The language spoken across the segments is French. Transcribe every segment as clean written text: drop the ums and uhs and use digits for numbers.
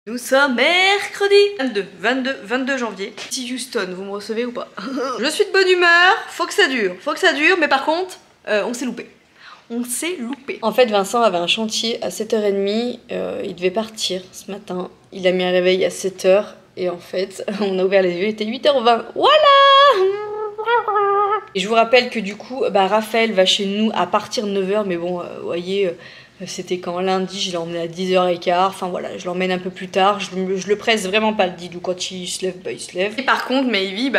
Nous sommes mercredi 22 janvier. Si Houston, vous me recevez ou pas? Je suis de bonne humeur, faut que ça dure, mais par contre, on s'est loupé. En fait, Vincent avait un chantier à 7h30, il devait partir ce matin. Il a mis un réveil à 7h et en fait, on a ouvert les yeux, il était 8h20. Voilà! Et je vous rappelle que du coup, Raphaël va chez nous à partir de 9h, mais bon, vous voyez... C'était quand lundi, je l'ai emmené à 10h15, enfin voilà, je l'emmène un peu plus tard, je le presse vraiment pas le Didou, quand il se lève, il se lève. Et par contre, Maëvy,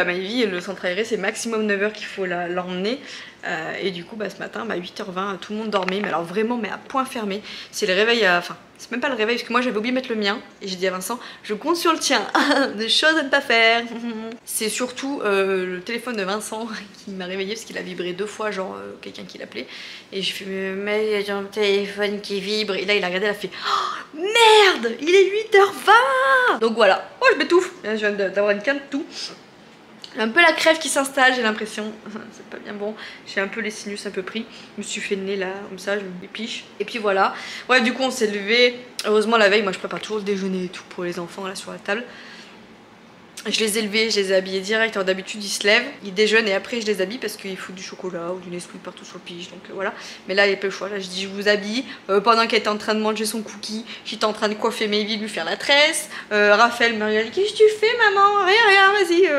le centre aéré, c'est maximum 9h qu'il faut l'emmener. Et du coup, ce matin, 8h20, tout le monde dormait, mais alors vraiment, mais à point fermé. C'est le réveil, enfin, c'est même pas le réveil, parce que moi j'avais oublié de mettre le mien, et j'ai dit à Vincent, je compte sur le tien, des choses à ne pas faire. C'est surtout le téléphone de Vincent qui m'a réveillée, parce qu'il a vibré 2 fois, genre quelqu'un qui l'appelait. Et je fais, mais j'ai un téléphone qui vibre, et là il a regardé, il a fait, oh, merde, il est 8h20. Donc voilà, oh je m'étouffe, je viens d'avoir une canne de tout. Un peu la crève qui s'installe, j'ai l'impression. C'est pas bien bon. J'ai un peu les sinus un peu pris. Je me suis fait le nez là, comme ça, je me dépiche. Et puis voilà. Ouais, du coup, on s'est levé. Heureusement, la veille, moi, je prépare toujours le déjeuner et tout pour les enfants là sur la table. Je les ai levés, je les ai habillés direct. Alors d'habitude, ils se lèvent, ils déjeunent et après, je les habille parce qu'ils foutent du chocolat ou du Nesquik partout sur le pige. Donc voilà. Mais là, il n'y a pas le choix. Là, je dis, je vous habille. Pendant qu'elle était en train de manger son cookie, j'étais en train de coiffer Maëvy, lui faire la tresse. Raphaël me regarde, qu'est-ce que tu fais, maman? Rien, vas-y,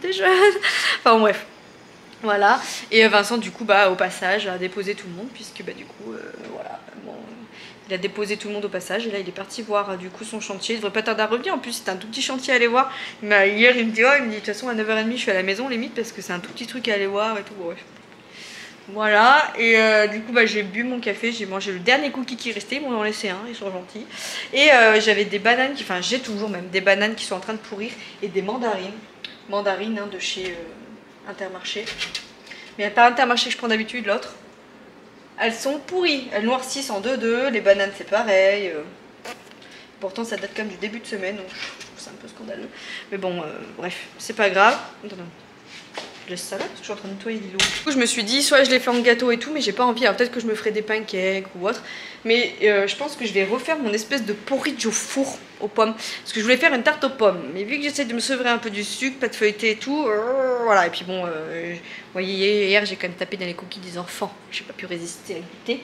déjeune. Enfin, bref. Voilà. Et Vincent, du coup, au passage, a déposé tout le monde, puisque du coup, voilà. Bon, il a déposé tout le monde au passage et là il est parti voir du coup son chantier. Il devrait pas tarder à revenir, en plus c'est un tout petit chantier à aller voir. Hier il me dit, oh, de toute façon à 9h30 je suis à la maison limite parce que c'est un tout petit truc à aller voir et tout. Bref. Voilà, et du coup j'ai bu mon café, j'ai mangé le dernier cookie qui restait, ils m'en ont laissé un, ils sont gentils. Et j'avais des bananes, enfin j'ai toujours même des bananes qui sont en train de pourrir et des mandarines. Mandarines de chez Intermarché. Mais pas Intermarché que je prends d'habitude, l'autre. Elles sont pourries, elles noircissent en 2-2, les bananes c'est pareil. Pourtant ça date quand même du début de semaine, donc je trouve ça un peu scandaleux. Mais bon, bref, c'est pas grave. Attends, je laisse ça là parce que je suis en train de nettoyer l'îlot. Du coup je me suis dit, soit je les fais en gâteau et tout, mais j'ai pas envie. Alors peut-être que je me ferai des pancakes ou autre. Mais je pense que je vais refaire mon espèce de porridge au four aux pommes. Parce que je voulais faire une tarte aux pommes. Mais vu que j'essaie de me sevrer un peu du sucre, pas de feuilleté et tout, voilà. Et puis bon, vous voyez, hier j'ai quand même tapé dans les cookies des enfants. J'ai pas pu résister à goûter.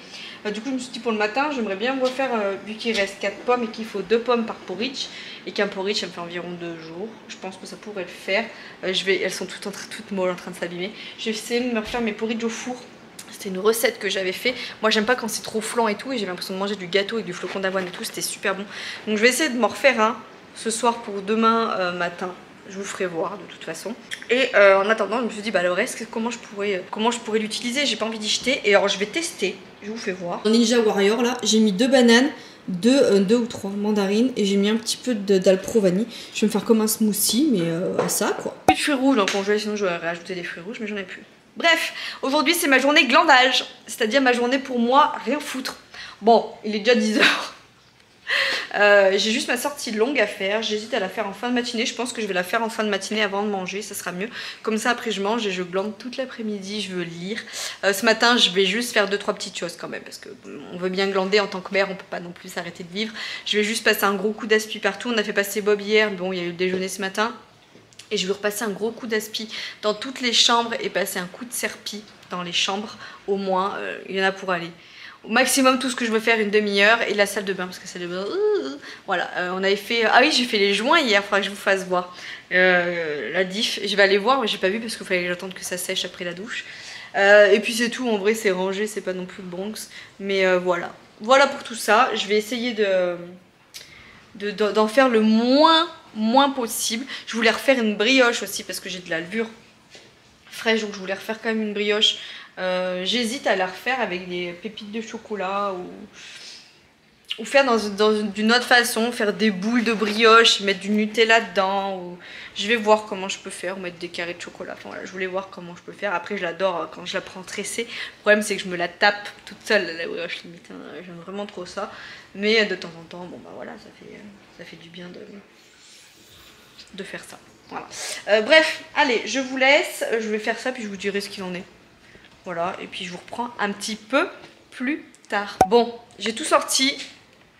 Du coup je me suis dit pour le matin, j'aimerais bien refaire, vu qu'il reste 4 pommes et qu'il faut 2 pommes par porridge. Et qu'un porridge ça me fait environ 2 jours. Je pense que ça pourrait le faire. Elles sont toutes molles en train de s'abîmer. Je vais essayer de me refaire mes porridge au four. C'était une recette que j'avais fait. Moi j'aime pas quand c'est trop flan et tout. Et j'ai l'impression de manger du gâteau avec du flocon d'avoine et tout. C'était super bon. Donc je vais essayer de m'en refaire un ce soir pour demain matin. Je vous ferai voir de toute façon. Et en attendant je me suis dit le reste comment je pourrais l'utiliser. J'ai pas envie d'y jeter. Et alors je vais tester. Je vous fais voir. Dans Ninja Warrior là j'ai mis 2 bananes. 2 ou 3 mandarines et j'ai mis un petit peu d'alpro vanille. Je vais me faire comme un smoothie mais à ça quoi. Plus de fruits rouges dans le congèle, sinon j'aurais rajouté des fruits rouges mais j'en ai plus. Bref, aujourd'hui c'est ma journée glandage, c'est-à-dire ma journée pour moi rien foutre. Bon, il est déjà 10h. J'ai juste ma sortie longue à faire, j'hésite à la faire en fin de matinée, je pense que je vais la faire en fin de matinée avant de manger, ça sera mieux. Comme ça après je mange et je glande toute l'après-midi, je veux lire. Ce matin je vais juste faire 2-3 petites choses quand même, parce qu'on veut bien glander en tant que mère, on peut pas non plus s'arrêter de vivre. Je vais juste passer un gros coup d'aspi partout, on a fait passer Bob hier, bon il y a eu le déjeuner ce matin. Et je vais repasser un gros coup d'aspi dans toutes les chambres et passer un coup de serpi dans les chambres, au moins, il y en a pour aller. Au maximum tout ce que je veux faire une demi-heure et la salle de bain parce que la salle de bain voilà on avait fait ah oui j'ai fait les joints hier, il faudra que je vous fasse voir la diff, je vais aller voir mais j'ai pas vu parce qu'il fallait que j'attende que ça sèche après la douche et puis c'est tout, en vrai c'est rangé, c'est pas non plus le Bronx mais voilà pour tout ça. Je vais essayer d'en faire le moins possible. Je voulais refaire une brioche aussi parce que j'ai de la levure fraîche donc je voulais refaire quand même une brioche. J'hésite à la refaire avec des pépites de chocolat ou faire d'une autre façon, faire des boules de brioche, mettre du Nutella dedans. Ou... Je vais voir comment je peux faire, ou mettre des carrés de chocolat. Enfin voilà, je voulais voir comment je peux faire. Après je l'adore quand je la prends tressée. Le problème c'est que je me la tape toute seule la brioche limite. Hein. J'aime vraiment trop ça. Mais de temps en temps, bon voilà, ça fait du bien de faire ça. Voilà. Bref, allez, je vous laisse. Je vais faire ça puis je vous dirai ce qu'il en est. Voilà, et puis je vous reprends un petit peu plus tard. Bon, j'ai tout sorti.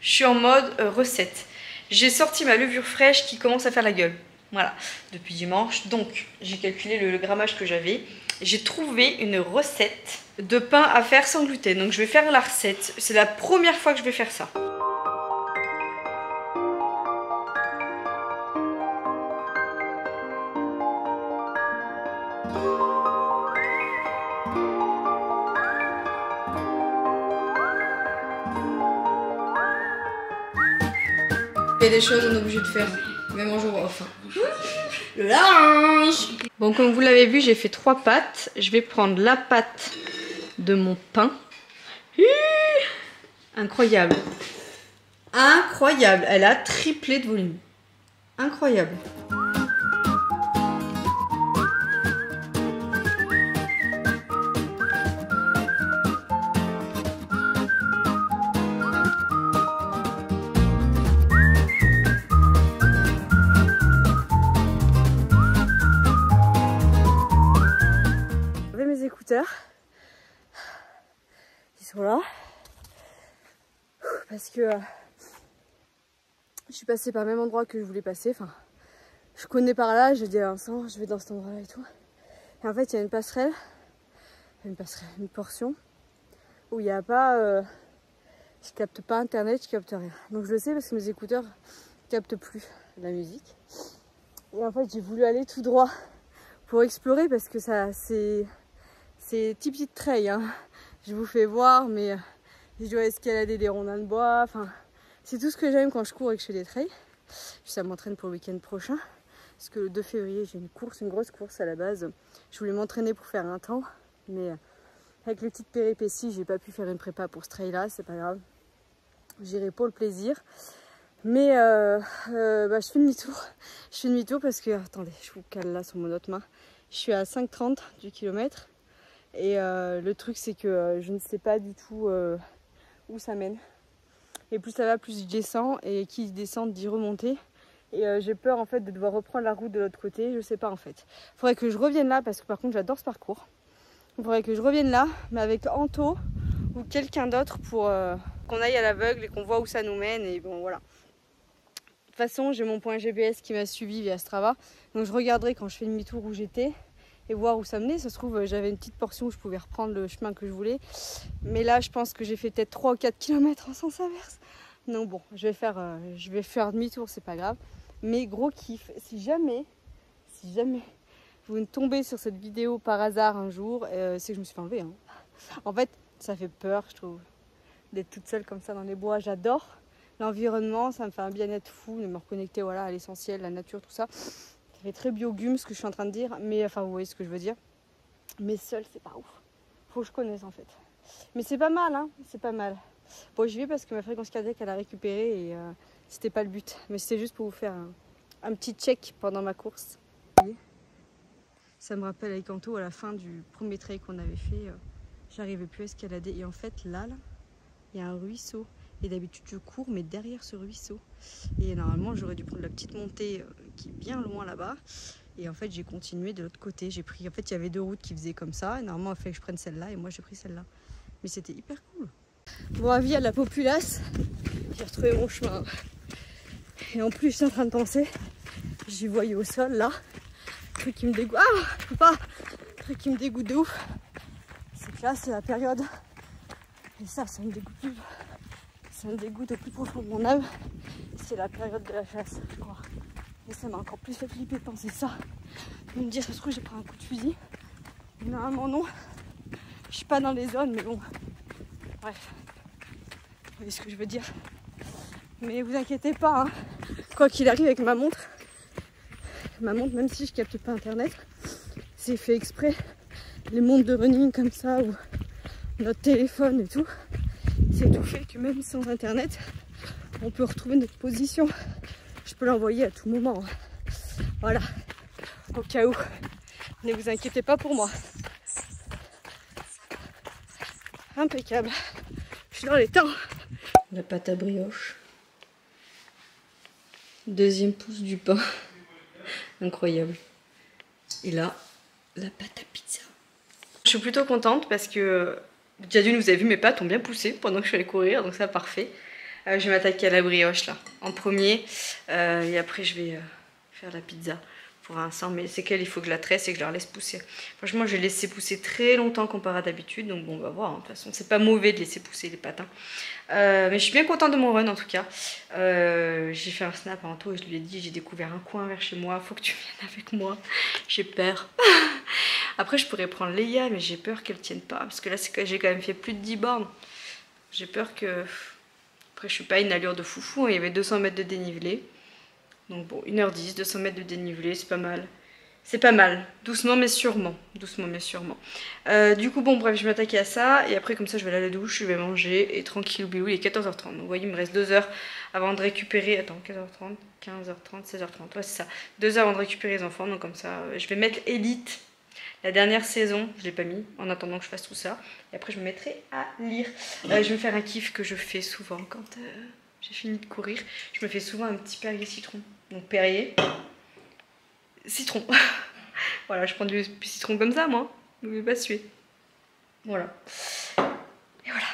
Je suis en mode recette. J'ai sorti ma levure fraîche qui commence à faire la gueule. Voilà, depuis dimanche. Donc, j'ai calculé le grammage que j'avais. J'ai trouvé une recette de pain à faire sans gluten. Donc, je vais faire la recette. C'est la première fois que je vais faire ça. Il y a des choses on est obligé de faire, même en jour off. Le linge. Bon, comme vous l'avez vu, j'ai fait 3 pâtes. Je vais prendre la pâte de mon pain. Incroyable. Incroyable. Elle a triplé de volume. Incroyable. Mes écouteurs qui sont là parce que je suis passée par le même endroit que je voulais passer. Enfin, je connais par là, j'ai dit à l'instant, je vais dans cet endroit là et tout. Et en fait, il y a une portion où il n'y a pas, je capte pas internet, je capte rien. Donc je le sais parce que mes écouteurs captent plus la musique. Et en fait, j'ai voulu aller tout droit pour explorer parce que ça, c'est petit trail, hein. Je vous fais voir, mais je dois escalader des rondins de bois. Enfin, c'est tout ce que j'aime quand je cours et que je fais des trails. Ça m'entraîne pour le week-end prochain. Parce que le 2 février, j'ai une grosse course à la base. Je voulais m'entraîner pour faire un temps, mais avec les petites péripéties, j'ai pas pu faire une prépa pour ce trail-là. C'est pas grave. J'irai pour le plaisir. Mais je fais demi-tour. Je fais demi-tour parce que, attendez, je vous cale là sur mon autre main. Je suis à 5,30 du kilomètre. Et le truc c'est que je ne sais pas du tout où ça mène. Et plus ça va, plus je descends. Et qui descend d'y remonter. Et j'ai peur en fait de devoir reprendre la route de l'autre côté. Je sais pas en fait. Faudrait que je revienne là parce que par contre j'adore ce parcours. Il faudrait que je revienne là, mais avec Anto ou quelqu'un d'autre pour qu'on aille à l'aveugle et qu'on voit où ça nous mène. Et bon voilà. De toute façon j'ai mon point GPS qui m'a suivi via Strava. Donc je regarderai quand je fais demi-tour où j'étais. Et voir où ça menait. Ça se trouve, j'avais une petite portion où je pouvais reprendre le chemin que je voulais. Mais là, je pense que j'ai fait peut-être 3 ou 4 km en sens inverse. Non, bon, je vais faire demi-tour, c'est pas grave. Mais gros kiff. Si jamais vous tombez sur cette vidéo par hasard un jour, c'est que je me suis fait enlever. Hein. En fait, ça fait peur, je trouve, d'être toute seule comme ça dans les bois. J'adore l'environnement, ça me fait un bien-être fou de me reconnecter voilà, à l'essentiel, la nature, tout ça. Ça fait très biogume ce que je suis en train de dire, mais enfin vous voyez ce que je veux dire. Mais seul c'est pas ouf. Faut que je connaisse en fait. Mais c'est pas mal, hein, c'est pas mal. Bon j'y vais parce que ma fréquence cardiaque elle a récupéré et c'était pas le but. Mais c'était juste pour vous faire un petit check pendant ma course. Ça me rappelle avec Anto à la fin du premier trail qu'on avait fait, j'arrivais plus à escalader. Et en fait là, il y a un ruisseau. Et d'habitude je cours mais derrière ce ruisseau. Et normalement j'aurais dû prendre la petite montée qui est bien loin là-bas. Et en fait j'ai continué de l'autre côté. J'ai pris, en fait il y avait 2 routes qui faisaient comme ça. Et normalement il fallait que je prenne celle-là et moi j'ai pris celle-là. Mais c'était hyper cool. Bon avis à la populace, j'ai retrouvé mon chemin. Et en plus je suis en train de penser, j'y voyais au sol là. Truc qui me dégoûte. Ah je peux pas. Truc qui me dégoûte de ouf. C'est que là c'est la période. Et ça me dégoûte plus. Ça me dégoûte au plus profond de mon âme. C'est la période de la chasse, je crois. Et ça m'a encore plus fait flipper de penser ça. De me dire, ça se trouve, j'ai pris un coup de fusil. Normalement, non. Je suis pas dans les zones, mais bon. Bref. Vous voyez ce que je veux dire. Mais vous inquiétez pas, hein. Quoi qu'il arrive avec ma montre, même si je capte pas internet, c'est fait exprès. Les montres de running comme ça, ou notre téléphone et tout. C'est tout fait que même sans internet, on peut retrouver notre position. Je peux l'envoyer à tout moment. Voilà, au cas où. Ne vous inquiétez pas pour moi. Impeccable. Je suis dans les temps. La pâte à brioche. Deuxième pouce du pain. Incroyable. Et là, la pâte à pizza. Je suis plutôt contente parce que déjà d'une, vous avez vu mes pattes ont bien poussé pendant que je suis allée courir, donc ça parfait. Je vais m'attaquer à la brioche là, en premier. Et après je vais faire la pizza pour Vincent. Mais c'est qu'elle, il faut que je la tresse et que je la laisse pousser. Franchement, je l'ai laissé pousser très longtemps comparé à d'habitude. Donc bon, on va voir. Hein. De toute façon, c'est pas mauvais de laisser pousser les pâtes. Hein. Mais je suis bien contente de mon run en tout cas. J'ai fait un snap à Anto et je lui ai dit, j'ai découvert un coin vers chez moi. Faut que tu viennes avec moi. J'ai peur. Après, je pourrais prendre Léa, mais j'ai peur qu'elle tienne pas. Parce que là, j'ai quand même fait plus de 10 bornes. J'ai peur que... Après, je suis pas une allure de foufou. Hein. Il y avait 200 mètres de dénivelé. Donc bon, 1h10, 200 mètres de dénivelé, c'est pas mal. C'est pas mal. Doucement mais sûrement. Doucement mais sûrement. Du coup, bon, bref, je vais m'attaquer à ça. Et après, comme ça, je vais aller à la douche, je vais manger. Et tranquille, il est 14h30. Donc, vous voyez, il me reste 2 heures avant de récupérer... Attends, 14h30, 15h30, 16h30. Ouais, c'est ça. 2 heures avant de récupérer les enfants. Donc comme ça, je vais mettre Elite. La dernière saison, je ne l'ai pas mis en attendant que je fasse tout ça. Et après, je me mettrai à lire. Je vais me faire un kiff que je fais souvent quand j'ai fini de courir. Je me fais souvent un petit Perrier citron. Donc Perrier, citron. Voilà, je prends du citron comme ça, moi. N'oubliez pas suer. Voilà. Et voilà.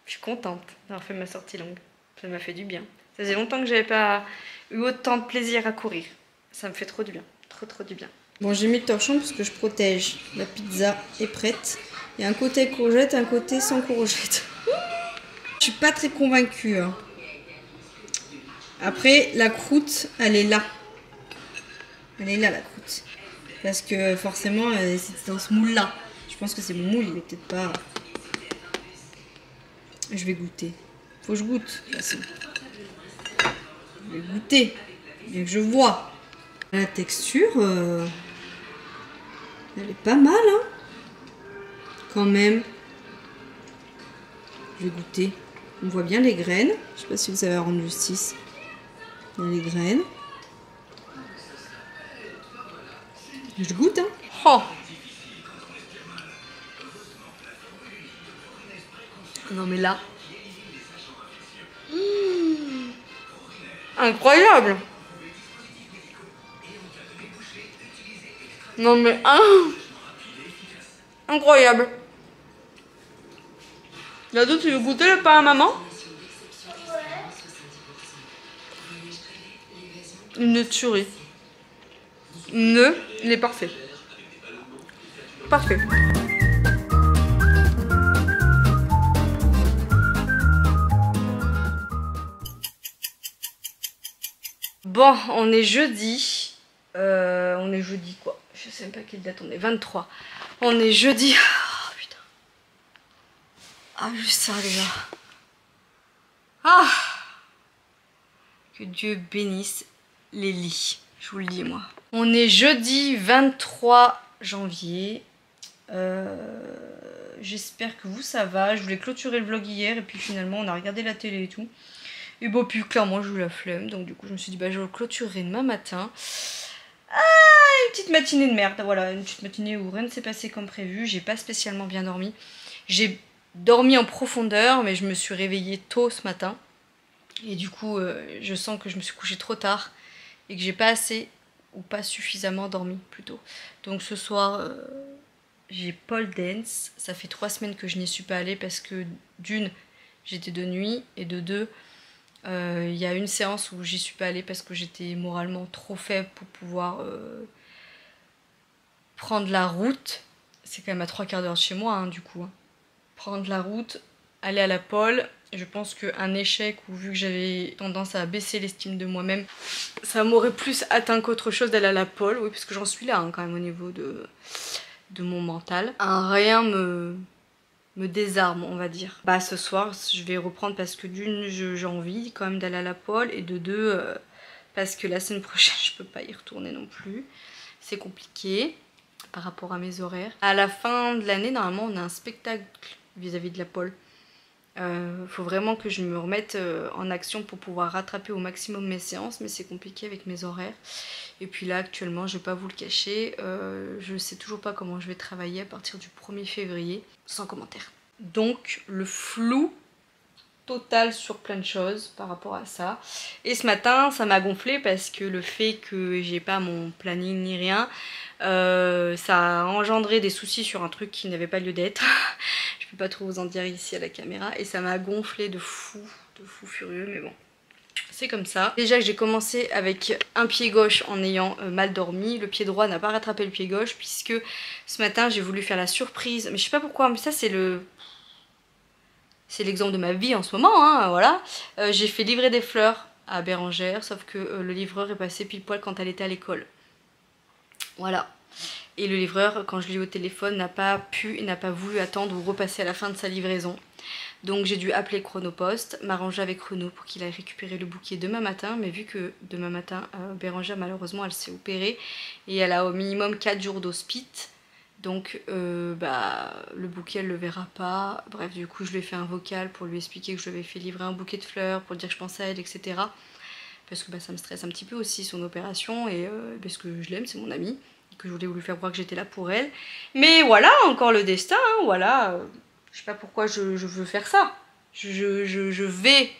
Je suis contente d'avoir fait ma sortie longue. Ça m'a fait du bien. Ça faisait longtemps que j'avais pas eu autant de plaisir à courir. Ça me fait trop du bien. Trop du bien. Bon, j'ai mis le torchon parce que je protège. La pizza est prête. Il y a un côté courgette, un côté sans courgette. Je suis pas très convaincue. Hein. Après, la croûte, elle est là. Elle est là, la croûte. Parce que forcément, c'est dans ce moule-là. Je pense que c'est mon moule, il est peut-être pas... Je vais goûter. Faut que je goûte, de toute façon. Je vais goûter. Bien que je vois. La texture... Elle est pas mal, hein. Quand même. Je vais goûter. On voit bien les graines. Je sais pas si vous avez rendu justice. Il y a les graines. Je goûte, hein. Oh. Non mais là. Incroyable. Non mais incroyable. Lado, tu veux goûter le pain à maman? Une tuerie. Il est parfait. Parfait. Bon, on est jeudi. On est jeudi quoi? Je sais même pas quelle date on est. 23. On est jeudi. Oh putain. Ah, juste ça déjà. Ah. Que Dieu bénisse les lits. Je vous le dis moi. On est jeudi 23 janvier. J'espère que vous ça va. Je voulais clôturer le vlog hier et puis finalement on a regardé la télé et tout. Et bon, puis clairement j'ai eu la flemme. Donc du coup je me suis dit bah je le clôturerai demain matin. Ah, une petite matinée de merde. Voilà, une petite matinée où rien ne s'est passé comme prévu. J'ai pas spécialement bien dormi. J'ai dormi en profondeur mais je me suis réveillée tôt ce matin. Et du coup je sens que je me suis couchée trop tard. Et que j'ai pas assez ou pas suffisamment dormi plutôt. Donc ce soir j'ai pole dance. Ça fait 3 semaines que je n'y suis pas allée parce que d'une j'étais de nuit et de deux il y a une séance où j'y suis pas allée parce que j'étais moralement trop faible pour pouvoir prendre la route. C'est quand même à 3/4 d'heure de chez moi hein, du coup. Hein. Prendre la route, aller à la pole. Je pense qu'un échec, ou vu que j'avais tendance à baisser l'estime de moi-même, ça m'aurait plus atteint qu'autre chose d'aller à la pole. Oui, parce que j'en suis là hein, quand même au niveau de mon mental. Rien me désarme, on va dire. Bah ce soir, je vais reprendre parce que d'une, j'ai envie quand même d'aller à la pole. Et de deux, parce que la semaine prochaine, je peux pas y retourner non plus. C'est compliqué par rapport à mes horaires. À la fin de l'année, normalement, on a un spectacle vis-à-vis de la pole. Faut vraiment que je me remette en action pour pouvoir rattraper au maximum mes séances, mais c'est compliqué avec mes horaires. Et puis là actuellement, je vais pas vous le cacher, je sais toujours pas comment je vais travailler à partir du 1er février, sans commentaire. Donc le flou total sur plein de choses par rapport à ça. Et ce matin, ça m'a gonflé parce que le fait que j'ai pas mon planning ni rien, ça a engendré des soucis sur un truc qui n'avait pas lieu d'être. Je peux pas trop vous en dire ici à la caméra. Et ça m'a gonflé de fou furieux, mais bon. C'est comme ça. Déjà que j'ai commencé avec un pied gauche en ayant mal dormi. Le pied droit n'a pas rattrapé le pied gauche puisque ce matin j'ai voulu faire la surprise. Mais je sais pas pourquoi, mais ça c'est l'exemple de ma vie en ce moment, hein, voilà. J'ai fait livrer des fleurs à Bérangère, sauf que le livreur est passé pile poil quand elle était à l'école. Voilà. Et le livreur, quand je l'ai eu au téléphone, n'a pas pu et n'a pas voulu attendre ou repasser à la fin de sa livraison. Donc j'ai dû appeler Chronopost, m'arranger avec Renaud pour qu'il aille récupérer le bouquet demain matin. Mais vu que demain matin, Bérangère malheureusement elle s'est opérée et elle a au minimum 4 jours d'hospice. Donc le bouquet elle le verra pas. Bref, du coup je lui ai fait un vocal pour lui expliquer que je lui avais fait livrer un bouquet de fleurs, pour lui dire que je pensais à elle, etc. Parce que ça me stresse un petit peu aussi son opération et parce que je l'aime, c'est mon amie. Et que je voulais lui faire croire que j'étais là pour elle. Mais voilà, encore le destin, hein, voilà. Je sais pas pourquoi je veux faire ça. Je vais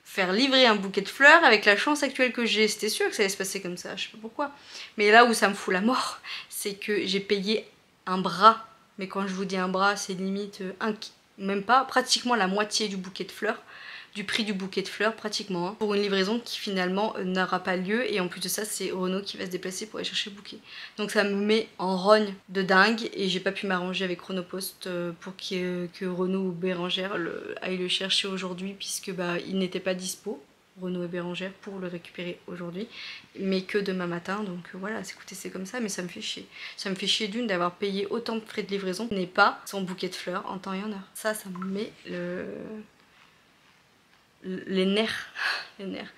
faire livrer un bouquet de fleurs avec la chance actuelle que j'ai. C'était sûr que ça allait se passer comme ça, je sais pas pourquoi. Mais là où ça me fout la mort, c'est que j'ai payé un bras. Mais quand je vous dis un bras, c'est limite même pas, pratiquement la moitié du bouquet de fleurs. Du prix du bouquet de fleurs pratiquement, hein, pour une livraison qui finalement n'aura pas lieu. Et en plus de ça, c'est Renaud qui va se déplacer pour aller chercher le bouquet. Donc ça me met en rogne de dingue et j'ai pas pu m'arranger avec Chronopost pour que Renaud ou Bérangère aillent le chercher aujourd'hui, puisque il n'était pas dispo, Renaud et Bérangère, pour le récupérer aujourd'hui, mais que demain matin. Donc voilà, écoutez, c'est comme ça, mais ça me fait chier. Ça me fait chier d'une d'avoir payé autant de frais de livraison, n'est pas son bouquet de fleurs en temps et en heure. Ça me met les nerfs. Les nerfs.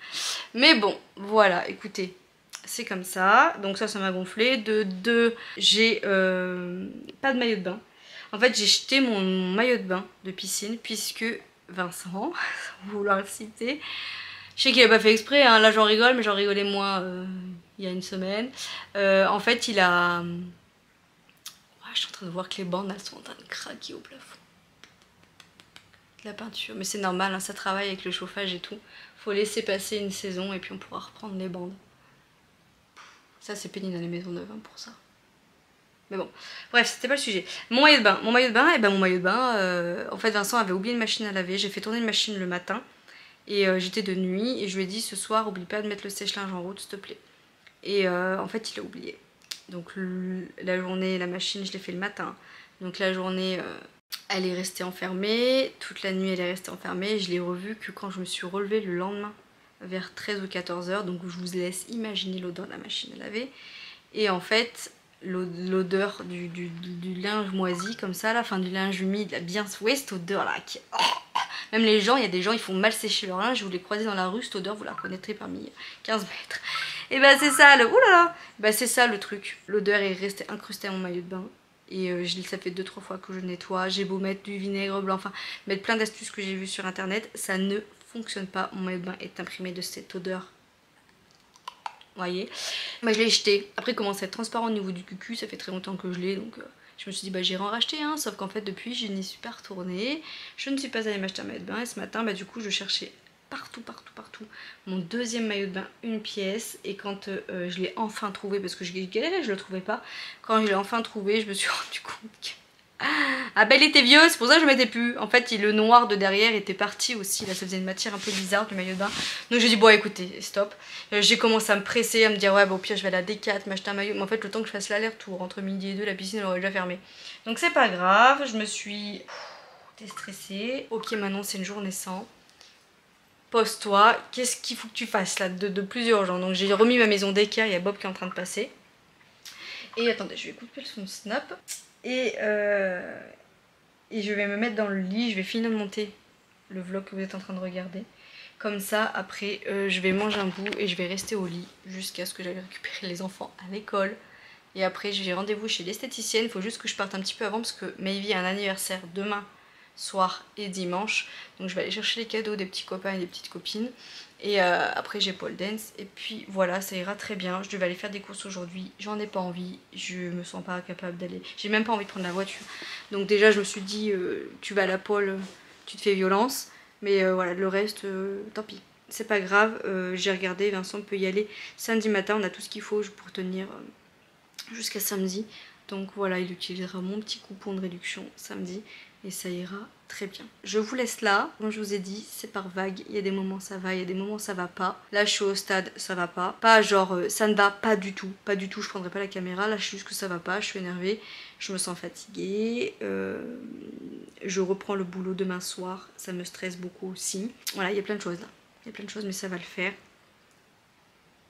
Mais bon, voilà, écoutez, c'est comme ça. Donc ça m'a gonflé. De deux, j'ai pas de maillot de bain. En fait, j'ai jeté mon maillot de bain de piscine puisque Vincent, sans vouloir le citer, je sais qu'il a pas fait exprès, hein, là j'en rigole, mais j'en rigolais moins il y a une semaine. En fait, il a... Ouais, je suis en train de voir que les bandes, elles sont en train de craquer au plafond. La peinture, mais c'est normal, hein, ça travaille avec le chauffage et tout. Faut laisser passer une saison et puis on pourra reprendre les bandes. Ça c'est pénible dans les maisons neuves, hein, pour ça. Mais bon, bref, c'était pas le sujet. Mon maillot de bain, en fait Vincent avait oublié une machine à laver. J'ai fait tourner une machine le matin et j'étais de nuit et je lui ai dit ce soir oublie pas de mettre le sèche-linge en route s'il te plaît. Et en fait il a oublié. Donc la journée, la machine je l'ai fait le matin. Donc la journée... elle est restée enfermée, toute la nuit elle est restée enfermée, je l'ai revue que quand je me suis relevée le lendemain vers 13 ou 14 h, donc je vous laisse imaginer l'odeur de la machine à laver. Et en fait, l'odeur du linge moisi comme ça, la fin du linge humide, là, bien ouais, cette odeur là, qui... même les gens, il y a des gens, ils font mal sécher leur linge, vous les croisez dans la rue, cette odeur, vous la reconnaîtrez parmi 15 mètres. Et c'est ça le... Oulala, c'est ça le truc, l'odeur est restée incrustée à mon maillot de bain. Et ça fait 2-3 fois que je nettoie, j'ai beau mettre du vinaigre blanc, enfin mettre plein d'astuces que j'ai vues sur internet, ça ne fonctionne pas, mon maillot de bain est imprimé de cette odeur. Vous voyez, je l'ai jeté, après il commence à être transparent au niveau du cucu, ça fait très longtemps que je l'ai, donc je me suis dit j'irai en racheter un, sauf qu'en fait depuis je n'y suis pas retournée, je ne suis pas allée m'acheter un maillot de bain et ce matin du coup je cherchais partout mon deuxième maillot de bain, une pièce, et quand je l'ai enfin trouvé, parce que je galérais, je le trouvais pas, quand je l'ai enfin trouvé je me suis rendu compte que il était vieux, c'est pour ça que je mettais plus. En fait le noir de derrière était parti aussi, là ça faisait une matière un peu bizarre du maillot de bain, donc j'ai dit bon écoutez stop. J'ai commencé à me presser, à me dire ouais au pire je vais à la Décat m'acheter un maillot, mais en fait le temps que je fasse l'aller-retour entre midi et 2 la piscine elle aurait déjà fermé, donc c'est pas grave, je me suis déstressée. Ok, maintenant c'est une journée sans. Pose-toi, qu'est-ce qu'il faut que tu fasses là de plus urgent. Donc j'ai remis ma maison d'équerre, il y a Bob qui est en train de passer. Et attendez, je vais couper son snap. Et je vais me mettre dans le lit, je vais finir de monter le vlog que vous êtes en train de regarder. Comme ça, après, je vais manger un bout et je vais rester au lit jusqu'à ce que j'aille récupérer les enfants à l'école. Et après, j'ai rendez-vous chez l'esthéticienne. Il faut juste que je parte un petit peu avant parce que Mayvi a un anniversaire demain soir et dimanche, donc je vais aller chercher les cadeaux des petits copains et des petites copines, et après j'ai pole dance, et puis voilà, ça ira très bien. Je devais aller faire des courses aujourd'hui, j'en ai pas envie, je me sens pas capable d'aller, j'ai même pas envie de prendre la voiture, donc déjà je me suis dit tu vas à la pole, tu te fais violence, Mais voilà, le reste, tant pis. C'est pas grave, j'ai regardé, Vincent peut y aller samedi matin, on a tout ce qu'il faut pour tenir jusqu'à samedi. Donc voilà, il utilisera mon petit coupon de réduction samedi et ça ira très bien. Je vous laisse là, comme je vous ai dit, c'est par vague, il y a des moments ça va, il y a des moments ça va pas. Là je suis au stade, ça va pas. Pas genre ça ne va pas du tout, je prendrai pas la caméra, là je suis juste que ça va pas, je suis énervée, je me sens fatiguée, je reprends le boulot demain soir, ça me stresse beaucoup aussi. Voilà, il y a plein de choses là, il y a plein de choses mais ça va le faire.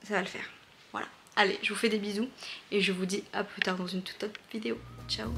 Ça va le faire, voilà. Allez, je vous fais des bisous et je vous dis à plus tard dans une toute autre vidéo. Ciao!